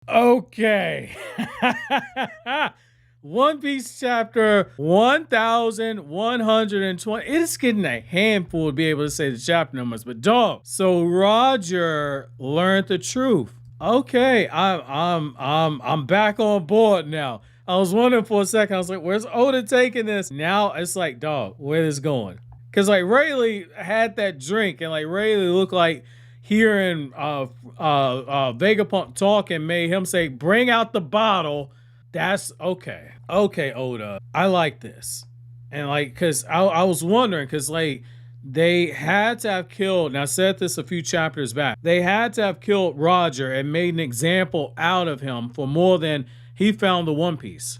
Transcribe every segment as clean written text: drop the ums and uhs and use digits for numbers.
Okay. One Piece chapter 1120. It is getting a handful to be able to say the chapter numbers, but dog. So Roger learned the truth. Okay, I'm back on board now. I was wondering for a second. I was like, where's Oda taking this? Now it's like, dog, where is going? Cause like Rayleigh had that drink, and like Rayleigh looked like hearing Vegapunk talk and made him say, bring out the bottle. That's okay. Okay, Oda. I like this. And like, cause I was wondering, cause like they had to have killed, and I said this a few chapters back, they had to have killed Roger and made an example out of him for more than he found the One Piece.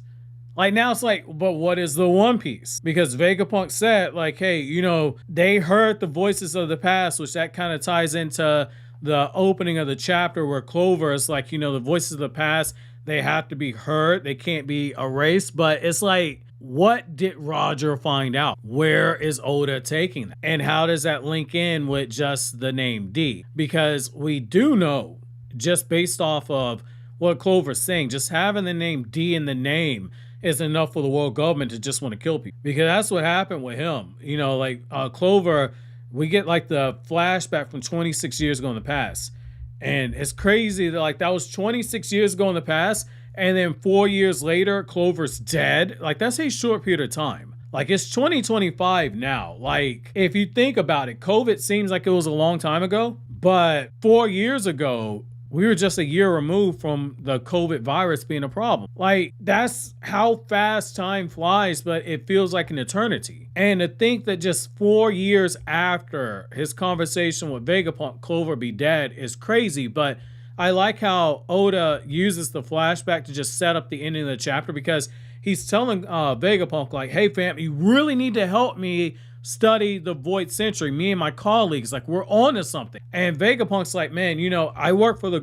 Like now it's like, but what is the One Piece? Because Vegapunk said like, hey, you know, they heard the voices of the past, which that kind of ties into the opening of the chapter where Clover is like, you know, the voices of the past, they have to be heard. They can't be erased. But it's like, what did Roger find out? Where is Oda taking that? And how does that link in with just the name D? Because we do know, just based off of what Clover's saying, just having the name D in the name is enough for the world government to just want to kill people. Because that's what happened with him. You know, like Clover, we get like the flashback from 26 years ago in the past. And it's crazy that like that was 26 years ago in the past, and then 4 years later, Clover's dead. Like that's a short period of time. Like it's 2025 now. Like if you think about it, COVID seems like it was a long time ago, but 4 years ago, we were just a year removed from the COVID virus being a problem. Like, that's how fast time flies, but it feels like an eternity. And to think that just 4 years after his conversation with Vegapunk, Clover be dead is crazy. But I like how Oda uses the flashback to just set up the ending of the chapter, because he's telling Vegapunk, like, hey, fam, you really need to help me study the Void Century, me and my colleagues, like we're on to something. And Vegapunk's like, man, you know, I work for the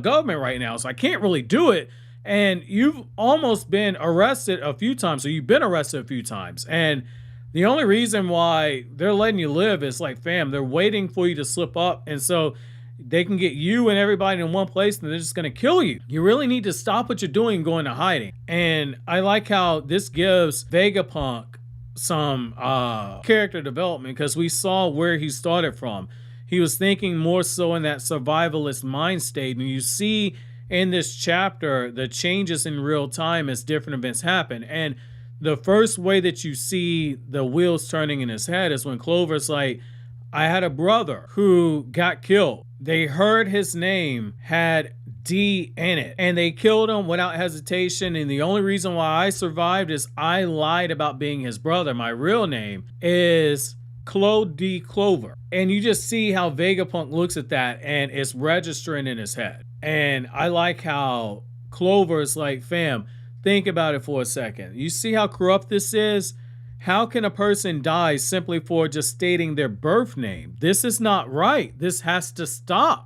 government right now, so I can't really do it. And you've almost been arrested a few times, so you've been arrested a few times. And the only reason why they're letting you live is like, fam, they're waiting for you to slip up. And so they can get you and everybody in one place, and they're just going to kill you. You really need to stop what you're doing and go into hiding. And I like how this gives Vegapunk some character development, because we saw where he started from. He was thinking more so in that survivalist mind state, and you see in this chapter the changes in real time as different events happen. And the first way that you see the wheels turning in his head is when Clover's like, I had a brother who got killed. They heard his name had D in it, and they killed him without hesitation. And the only reason why I survived is I lied about being his brother. My real name is Claíomh D. Clover. And you just see how Vegapunk looks at that and it's registering in his head. And I like how Clover is like, fam, think about it for a second. You see how corrupt this is? How can a person die simply for just stating their birth name? This is not right. This has to stop.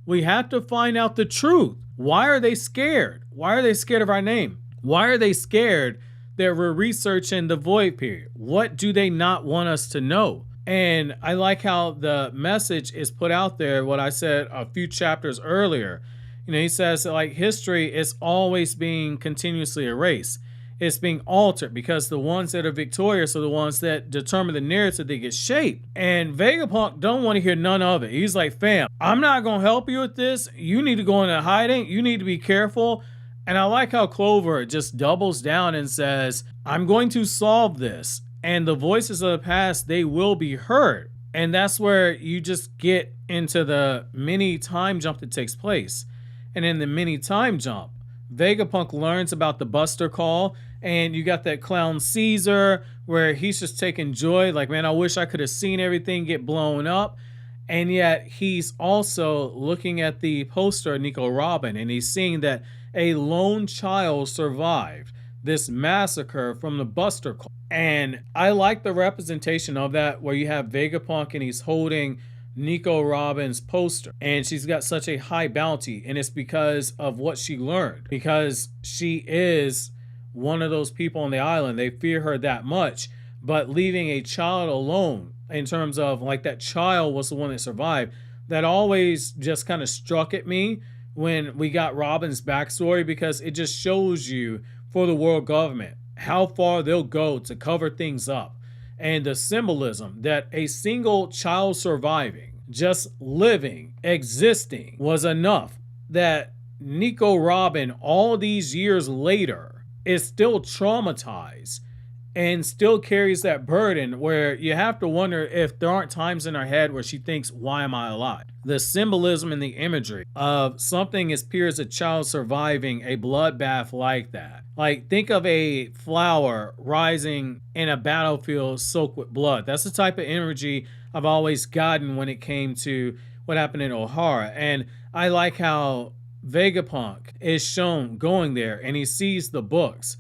We have to find out the truth. Why are they scared? Why are they scared of our name? Why are they scared that we're researching the void period? What do they not want us to know? And I like how the message is put out there, what I said a few chapters earlier. You know, he says that like history is always being continuously erased. It's being altered because the ones that are victorious are the ones that determine the narrative that gets shaped. And Vegapunk don't want to hear none of it. He's like, fam, I'm not going to help you with this. You need to go into hiding. You need to be careful. And I like how Clover just doubles down and says, I'm going to solve this. And the voices of the past, they will be heard. And that's where you just get into the mini time jump that takes place. And in the mini time jump, Vegapunk learns about the Buster Call, and you got that clown Caesar where he's just taking joy. Like, man, I wish I could have seen everything get blown up. And yet he's also looking at the poster of Nico Robin, and he's seeing that a lone child survived this massacre from the Buster Call. And I like the representation of that, where you have Vegapunk and he's holding Nico Robin's poster, and she's got such a high bounty, and it's because of what she learned, because she is one of those people on the island. They fear her that much, but leaving a child alone, in terms of like that child was the one that survived, that always just kind of struck at me, when we got Robin's backstory, because it just shows you for the world government how far they'll go to cover things up, and the symbolism that a single child surviving, just living, existing, was enough that Nico Robin, all these years later, is still traumatized and still carries that burden, where you have to wonder if there aren't times in her head where she thinks, why am I alive? The symbolism and the imagery of something as pure as a child surviving a bloodbath like that. Like, think of a flower rising in a battlefield soaked with blood. That's the type of imagery I've always gotten when it came to what happened in O'Hara. And I like how Vegapunk is shown going there and he sees the books.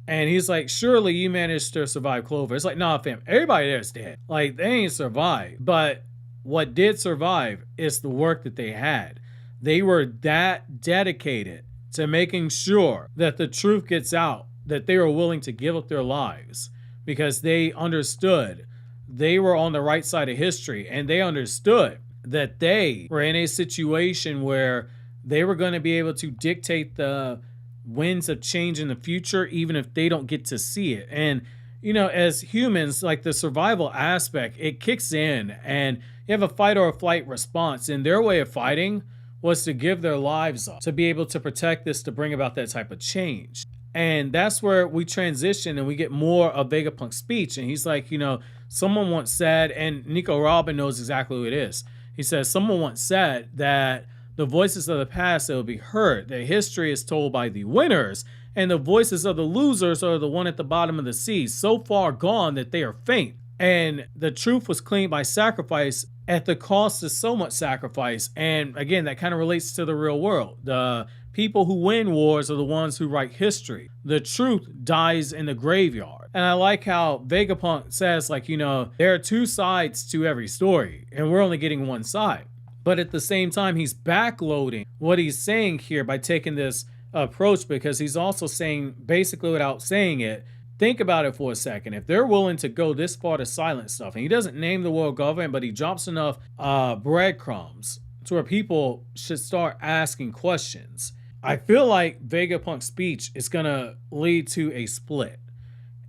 And he's like, surely you managed to survive Clover. It's like, nah, fam, everybody there's dead. Like, they ain't survived. But what did survive is the work that they had. They were that dedicated to making sure that the truth gets out, that they were willing to give up their lives because they understood they were on the right side of history, and they understood that they were in a situation where they were going to be able to dictate the winds of change in the future, even if they don't get to see it. And, you know, as humans, like, the survival aspect, it kicks in, and you have a fight or a flight response. And their way of fighting was to give their lives up, to be able to protect this, to bring about that type of change. And that's where we transition and we get more of Vegapunk's speech. And he's like, you know, someone once said, and Nico Robin knows exactly who it is. He says, someone once said that the voices of the past that will be heard, that history is told by the winners, and the voices of the losers are the one at the bottom of the sea, so far gone that they are faint. And the truth was cleaned by sacrifice at the cost of so much sacrifice. And again, that kind of relates to the real world. The people who win wars are the ones who write history. The truth dies in the graveyard. And I like how Vegapunk says, like, you know, there are two sides to every story, and we're only getting one side. But at the same time, he's backloading what he's saying here by taking this approach, because he's also saying, basically without saying it, think about it for a second. If they're willing to go this far to silence stuff, and he doesn't name the world government, but he drops enough breadcrumbs to where people should start asking questions, I feel like Vegapunk's speech is going to lead to a split.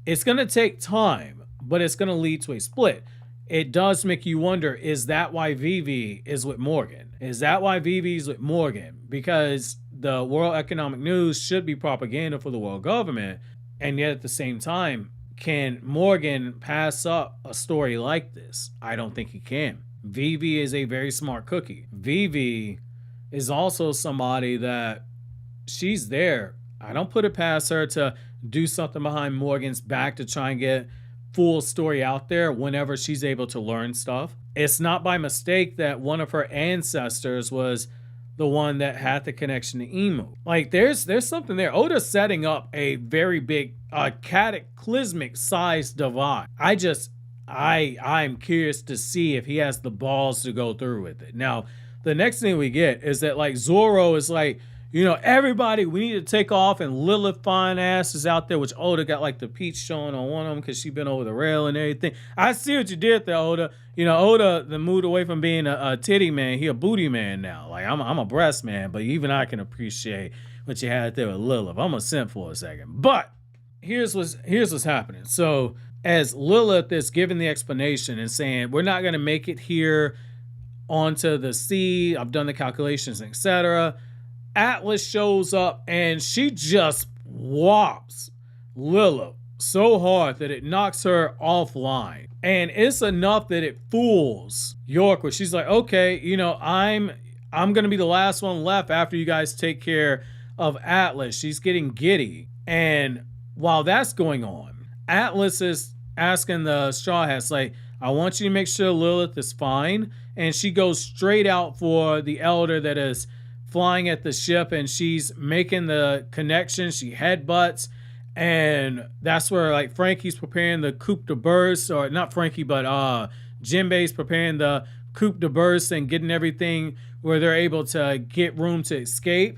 It's going to take time, but it's going to lead to a split. It does make you wonder, is that why Vivi is with Morgan? Is that why Vivi's with Morgan? Because the World Economic News should be propaganda for the world government, and yet at the same time, can Morgan pass up a story like this? I don't think he can. Vivi is a very smart cookie. Vivi is also somebody that she's there. I don't put it past her to do something behind Morgan's back to try and get full story out there whenever she's able to learn stuff. It's not by mistake that one of her ancestors was the one that had the connection to Emeth. Like, there's something there. Oda's setting up a very big cataclysmic size divide. I'm curious to see if he has the balls to go through with it. Now, the next thing we get is that, like, Zoro is like, you know, everybody, we need to take off, and Lilith fine ass is out there, which Oda got like the peach showing on one of them because she been over the rail and everything. I see what you did there, Oda. You know, Oda, the moved away from being a titty man, he a booty man now. Like, I'm a breast man, but even I can appreciate what you had there with Lilith. I'm a simp for a second. But here's what's happening. So as Lilith is giving the explanation and saying, we're not going to make it here onto the sea, I've done the calculations, etc., Atlas shows up and she just whops Lilith so hard that it knocks her offline. And it's enough that it fools York, where she's like, okay, you know, I'm gonna be the last one left after you guys take care of Atlas. She's getting giddy. And while that's going on, Atlas is asking the Straw Hats, like, I want you to make sure Lilith is fine. And she goes straight out for the elder that is flying at the ship, and she's making the connection. She headbutts, and that's where, like, Frankie's preparing the coup de burst, or not Frankie, but Jinbei's preparing the coup de burst and getting everything where they're able to get room to escape.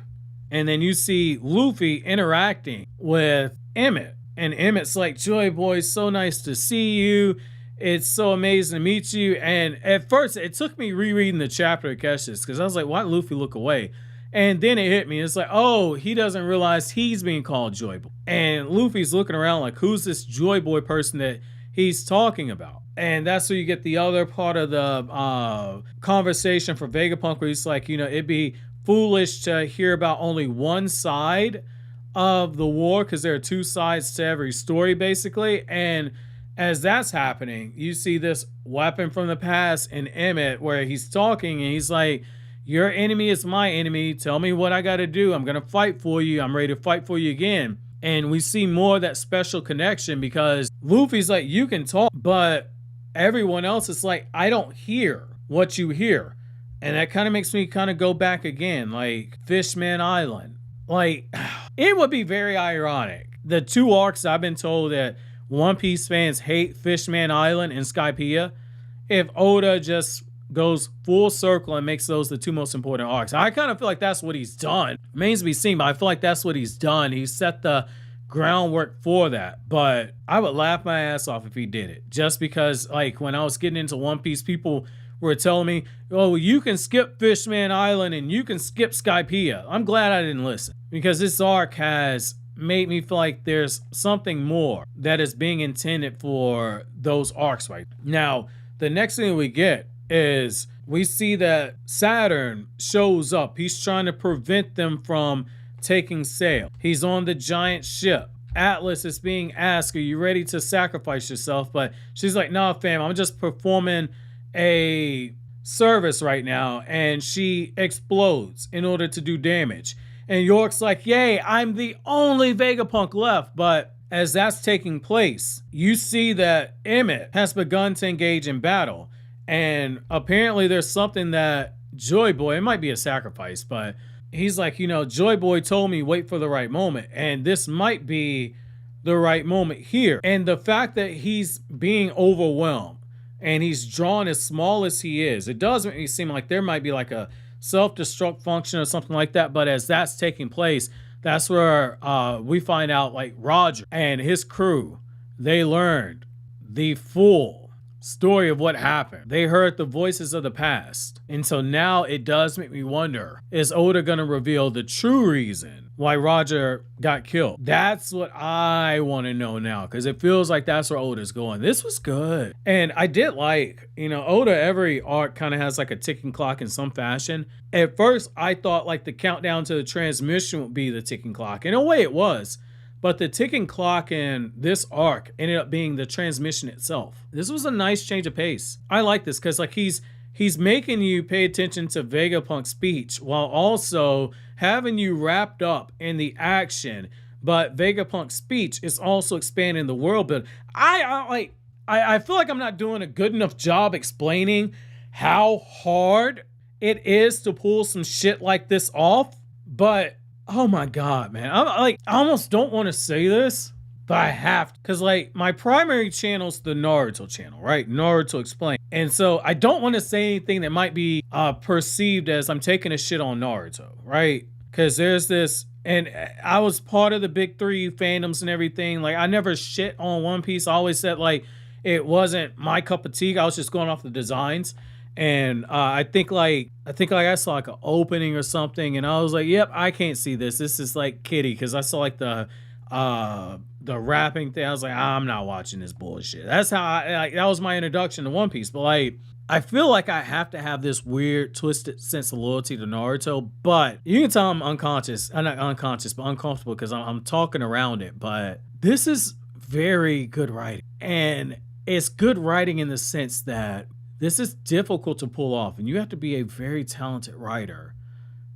And then you see Luffy interacting with Emeth, and Emmett's like, Joy Boy, so nice to see you. It's so amazing to meet you. And at first, it took me rereading the chapter to catch this, because I was like, why did Luffy look away? And then it hit me. It's like, oh, he doesn't realize he's being called Joy Boy. And Luffy's looking around like, who's this Joy Boy person that he's talking about? And that's where you get the other part of the conversation for Vegapunk, where he's like, it'd be foolish to hear about only one side of the war, because there are two sides to every story, basically. And as that's happening, you see this weapon from the past in Emeth, where he's talking and he's like, your enemy is my enemy. Tell me what I got to do. I'm going to fight for you. I'm ready to fight for you again. And we see more of that special connection, because Luffy's like, you can talk, but everyone else is like, I don't hear what you hear. And that kind of makes me kind of go back again, like Fishman Island. Like, it would be very ironic. The two arcs I've been told that One Piece fans hate, Fishman Island and Skypiea, if Oda just goes full circle and makes those the two most important arcs. I kind of feel like that's what he's done. Remains to be seen, but I feel like that's what he's done. He set the groundwork for that. But I would laugh my ass off if he did it. Just because, like, when I was getting into One Piece, people were telling me, oh, you can skip Fishman Island and you can skip Skypiea. I'm glad I didn't listen, because this arc has made me feel like there's something more that is being intended for those arcs right now. The next thing we get is we see that Saturn shows up. He's trying to prevent them from taking sail. He's on the giant ship. Atlas is being asked, are you ready to sacrifice yourself? But she's like, nah, fam, I'm just performing a service right now. And she explodes in order to do damage. And York's like, yay, I'm the only Vegapunk left. But as that's taking place, you see that Emeth has begun to engage in battle. And apparently there's something that Joy Boy, it might be a sacrifice, but he's like, Joy Boy told me wait for the right moment. And this might be the right moment here. And the fact that he's being overwhelmed and he's drawn as small as he is, it does make me seem like there might be like a self-destruct function or something like that. But as that's taking place, that's where we find out like Roger and his crew, they learned the full story of what happened. They heard the voices of the past. And so now it does make me wonder, is Oda going to reveal the true reason why Roger got killed? That's what I want to know now, because it feels like that's where Oda's going. This was good. And I did like, Oda, every arc kind of has like a ticking clock in some fashion. At first, I thought like the countdown to the transmission would be the ticking clock. In a way it was. But the ticking clock in this arc ended up being the transmission itself. This was a nice change of pace. I like this because like he's making you pay attention to Vegapunk's speech while also having you wrapped up in the action. But Vegapunk's speech is also expanding the world building. I feel like I'm not doing a good enough job explaining how hard it is to pull some shit like this off. But oh my God, man. I almost don't want to say this, but I have to. Because, like, my primary channel is the Naruto channel, right? Naruto Explained. And so I don't want to say anything that might be perceived as I'm taking a shit on Naruto, right? Because there's this, and I was part of the big three fandoms and everything. Like, I never shit on One Piece. I always said, like, it wasn't my cup of tea. I was just going off the designs. And I think I saw like an opening or something, and I was like, yep, I can't see this. This is like kiddie, because I saw like the rapping thing. I was like, I'm not watching this bullshit. That's how that was my introduction to One Piece. But like, I feel like I have to have this weird twisted sense of loyalty to Naruto, but you can tell I'm unconscious. I'm not unconscious, but uncomfortable, because I'm talking around it. But this is very good writing, and it's good writing in the sense that this is difficult to pull off, and you have to be a very talented writer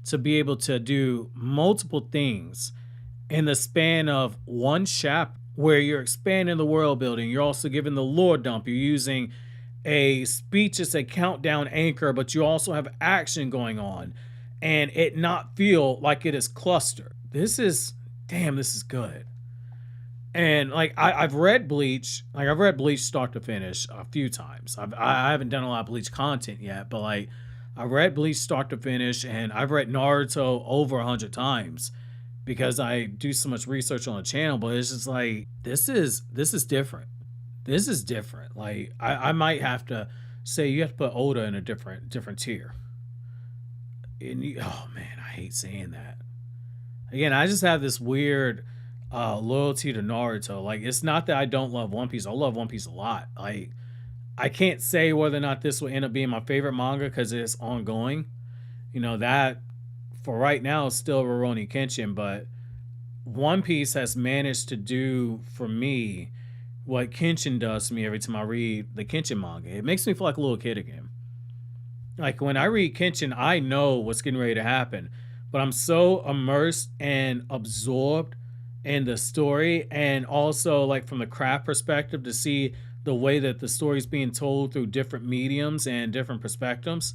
to be able to do multiple things in the span of one chapter, where you're expanding the world building. You're also giving the lore dump. You're using a speech as a countdown anchor, but you also have action going on, and it not feel like it is clustered. This is good. And like I've read Bleach, start to finish a few times. I haven't done a lot of Bleach content yet, but like I read Bleach start to finish, and I've read Naruto over 100 times because I do so much research on the channel. But it's just like this is different. This is different. Like I might have to say you have to put Oda in a different tier. oh man, I hate saying that. Again, I just have this weird loyalty to Naruto. Like, it's not that I don't love One Piece. I love One Piece a lot. Like, I can't say whether or not this will end up being my favorite manga because it's ongoing. You know, that for right now is still Rurouni Kenshin, but One Piece has managed to do for me what Kenshin does to me every time I read the Kenshin manga. It makes me feel like a little kid again. Like when I read Kenshin, I know what's getting ready to happen, but I'm so immersed and absorbed in the story, and also like from the craft perspective to see the way that the story is being told through different mediums and different perspectives.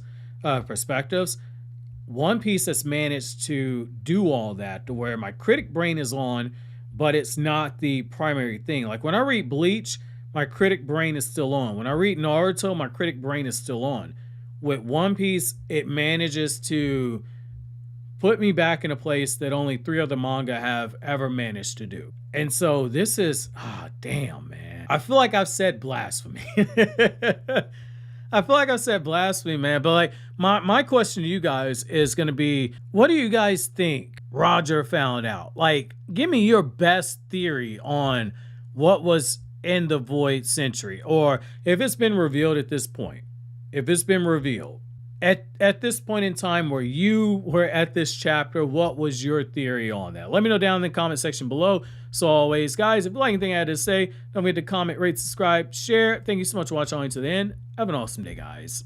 One Piece has managed to do all that to where my critic brain is on, but it's not the primary thing. Like when I read Bleach, my critic brain is still on. When I read Naruto, my critic brain is still on. With One Piece, it manages to put me back in a place that only 3 other manga have ever managed to do. And so this is, damn, man. I feel like I've said blasphemy. I feel like I said blasphemy, man. But like my question to you guys is going to be, what do you guys think Roger found out? Like, give me your best theory on what was in the Void Century, or if it's been revealed at this point. If it's been revealed at this point in time where you were at this chapter, what was your theory on that? Let me know down in the comment section below. So always, guys, if you like anything I had to say, don't forget to comment, rate, subscribe, share. Thank you so much for watching all the way to the end. Have an awesome day, guys.